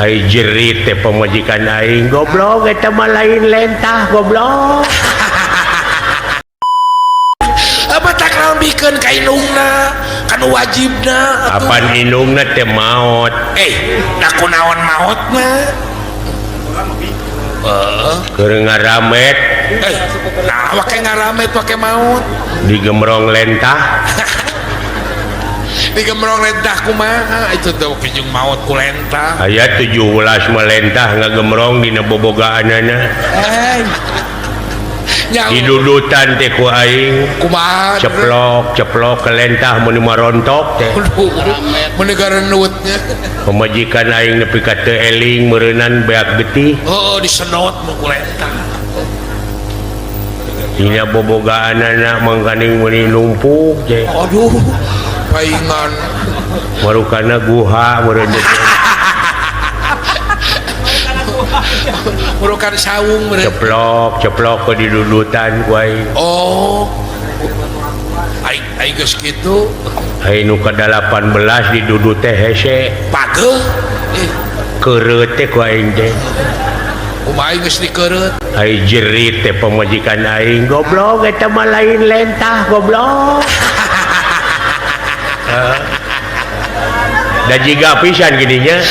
Ai jerit teh pemajikan aing goblok eta mah lain lentah goblok. Apa tak rambikeun ka indungna kan wajibna atuh. Apaan indungna teh maot. Da kunaon maot mah? Keur ngaramet Nah wake ngaramet wake maot digemrong lentah. digemrong lentah kumaha itu tuh kijung maot ku lentah. Aya 17 mah lentah ngagemrong dina bobogaanana. Didudutan teh ku aing Kumaha ceplok ke lentah mun marontok teh. mun gareneutnya Pemajikan aing nepi ka teu eling meureunan beak getih disedot mun ku lentah. dina bobogaanana mangkaning meuni numpuk teh. Aduh paingan Marukana guha meureun murukan saung meureun. ceplok ke didudutan ku aing. Aing geus kitu Ai nu ka-18 didudut teh hese pageuh keureut teh ku aing teh. kumaha geus dikeureut. Ai jerit teh pemajikan aing goblok eta mah lain lentah goblok. Da jiga pisan gini nya.